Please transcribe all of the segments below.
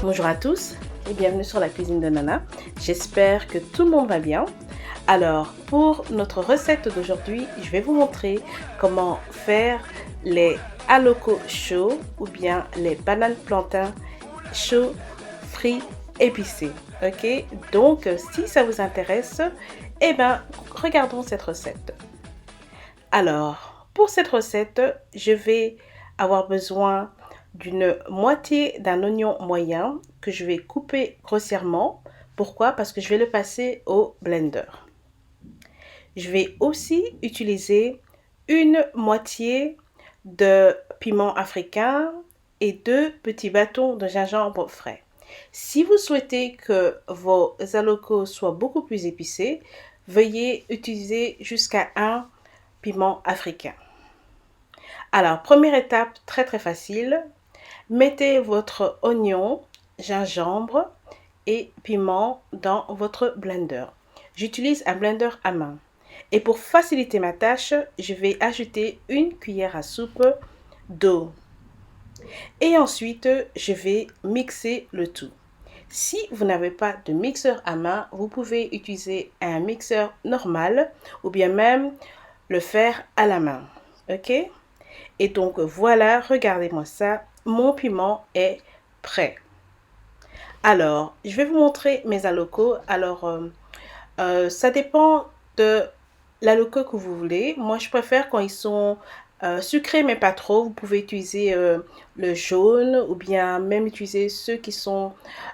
Bonjour à tous et bienvenue sur la cuisine de Nana. J'espère que tout le monde va bien. Alors, pour notre recette d'aujourd'hui, je vais vous montrer comment faire les alocos chauds ou bien les bananes plantains chauds, frits, épicés. Ok, donc si ça vous intéresse, regardons cette recette. Alors, pour cette recette, je vais avoir besoin d'une moitié d'un oignon moyen que je vais couper grossièrement. Pourquoi? Parce que je vais le passer au blender. Je vais aussi utiliser une moitié de piment africain et 2 petits bâtons de gingembre frais. Si vous souhaitez que vos alocos soient beaucoup plus épicés, veuillez utiliser jusqu'à 1 piment africain. Alors, première étape très facile, mettez votre oignon, gingembre et piment dans votre blender. J'utilise un blender à main. Et pour faciliter ma tâche, je vais ajouter une cuillère à soupe d'eau. Et ensuite, je vais mixer le tout. Si vous n'avez pas de mixeur à main, vous pouvez utiliser un mixeur normal ou bien même le faire à la main. Ok? Et donc voilà, regardez-moi ça, mon piment est prêt. Alors, je vais vous montrer mes alocos. Alors, ça dépend de l'aloco que vous voulez. Moi, je préfère quand ils sont sucrés, mais pas trop. Vous pouvez utiliser le jaune ou bien même utiliser ceux qui sont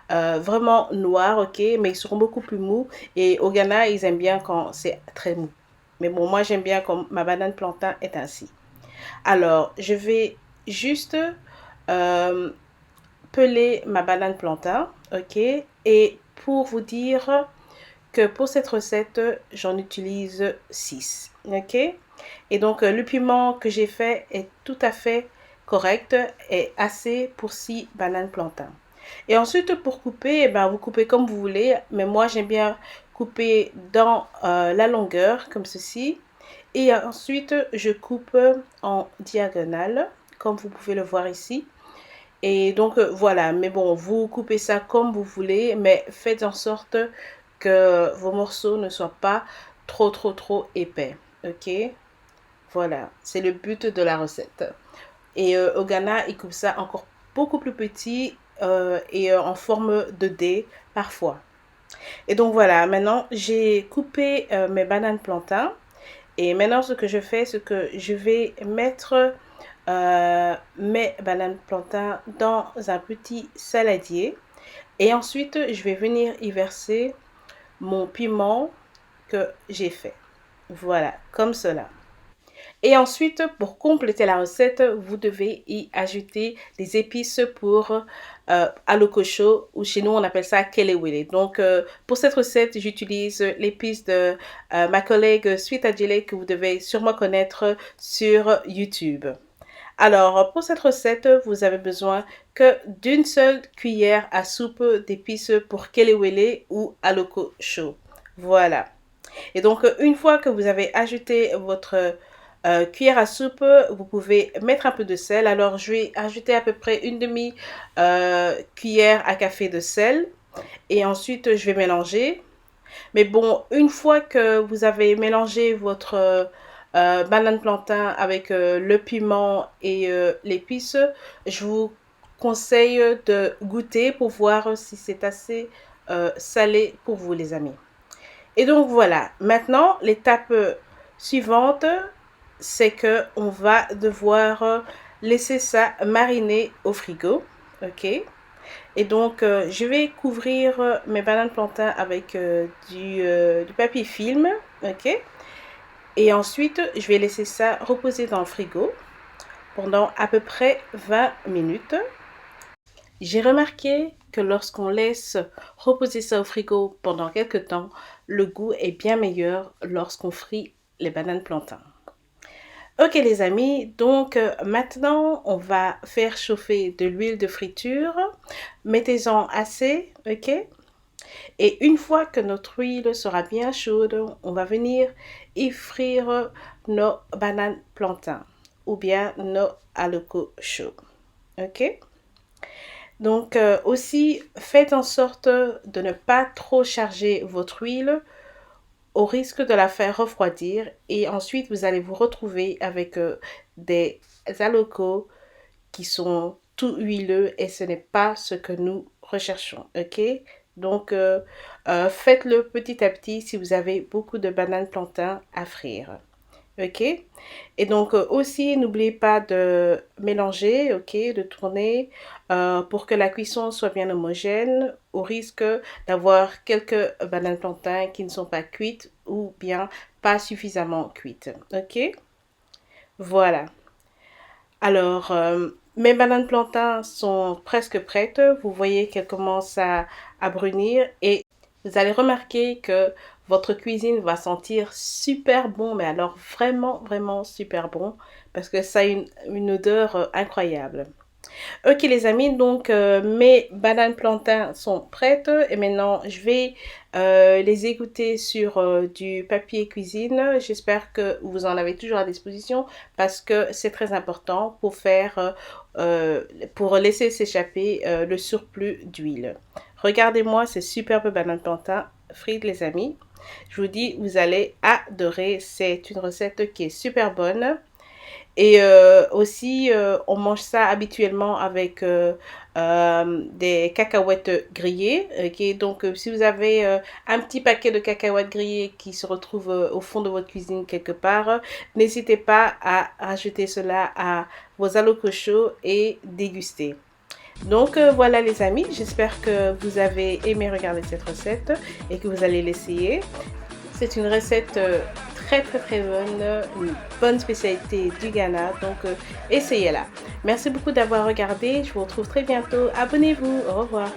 vraiment noirs, ok? Mais ils seront beaucoup plus mous. Et au Ghana, ils aiment bien quand c'est très mou. Mais bon, moi, j'aime bien quand ma banane plantain est ainsi. Alors, je vais juste peler ma banane plantain, ok? Et pour vous dire que pour cette recette, j'en utilise 6, ok? Et donc, le piment que j'ai fait est tout à fait correct et assez pour 6 bananes plantains. Et ensuite, pour couper, vous coupez comme vous voulez, mais moi, j'aime bien couper dans la longueur, comme ceci. Et ensuite, je coupe en diagonale, comme vous pouvez le voir ici. Et donc, voilà. Mais bon, vous coupez ça comme vous voulez, mais faites en sorte que vos morceaux ne soient pas trop épais. Ok? Voilà. C'est le but de la recette. Et au Ghana, ils coupent ça encore beaucoup plus petit et en forme de dé parfois. Et donc, voilà. Maintenant, j'ai coupé mes bananes plantains. Et maintenant, ce que je fais, c'est que je vais mettre mes bananes plantains dans un petit saladier. Et ensuite, je vais venir y verser mon piment que j'ai fait. Voilà, comme cela. Et ensuite, pour compléter la recette, vous devez y ajouter des épices pour alokosho, ou chez nous on appelle ça kelewele. Donc pour cette recette, j'utilise l'épice de ma collègue Sweet Adjile que vous devez sûrement connaître sur YouTube. Alors pour cette recette, vous avez besoin que d'une seule cuillère à soupe d'épices pour kelewele ou alokosho. Voilà. Et donc, une fois que vous avez ajouté votre cuillère à soupe, vous pouvez mettre un peu de sel. Alors, je vais ajouter à peu près une demi cuillère à café de sel. Et ensuite, je vais mélanger. Mais bon, une fois que vous avez mélangé votre banane plantain avec le piment et l'épice, je vous conseille de goûter pour voir si c'est assez salé pour vous, les amis. Et donc voilà, maintenant l'étape suivante, c'est que on va devoir laisser ça mariner au frigo, ok? Et donc je vais couvrir mes bananes plantains avec du papier film, ok? Et ensuite je vais laisser ça reposer dans le frigo pendant à peu près 20 minutes. J'ai remarqué que lorsqu'on laisse reposer ça au frigo pendant quelques temps, le goût est bien meilleur lorsqu'on frit les bananes plantains. Ok les amis, donc maintenant on va faire chauffer de l'huile de friture. Mettez-en assez, ok? Et une fois que notre huile sera bien chaude, on va venir y frire nos bananes plantains ou bien nos alocos chauds, ok? Donc aussi, faites en sorte de ne pas trop charger votre huile au risque de la faire refroidir et ensuite vous allez vous retrouver avec des alocos qui sont tout huileux et ce n'est pas ce que nous recherchons, ok? Donc faites-le petit à petit si vous avez beaucoup de bananes plantains à frire. Ok. Et donc aussi, n'oubliez pas de mélanger, ok, de tourner pour que la cuisson soit bien homogène, au risque d'avoir quelques bananes plantains qui ne sont pas cuites ou bien pas suffisamment cuites. Ok. Voilà. Alors, mes bananes plantains sont presque prêtes. Vous voyez qu'elles commencent à brunir et vous allez remarquer que votre cuisine va sentir super bon, mais alors vraiment, vraiment super bon parce que ça a une odeur incroyable. Ok les amis, donc mes bananes plantains sont prêtes et maintenant je vais les égoutter sur du papier cuisine. J'espère que vous en avez toujours à disposition parce que c'est très important pour faire, pour laisser s'échapper le surplus d'huile. Regardez-moi ces superbes bananes plantains frites les amis. Je vous dis, vous allez adorer. C'est une recette qui est super bonne. Et aussi, on mange ça habituellement avec des cacahuètes grillées. Ok. Donc, si vous avez un petit paquet de cacahuètes grillées qui se retrouve au fond de votre cuisine quelque part, n'hésitez pas à rajouter cela à vos alocos chauds et déguster. Donc voilà les amis, j'espère que vous avez aimé regarder cette recette et que vous allez l'essayer. C'est une recette très très très bonne, une bonne spécialité du Ghana, donc essayez-la. Merci beaucoup d'avoir regardé, je vous retrouve très bientôt, abonnez-vous, au revoir.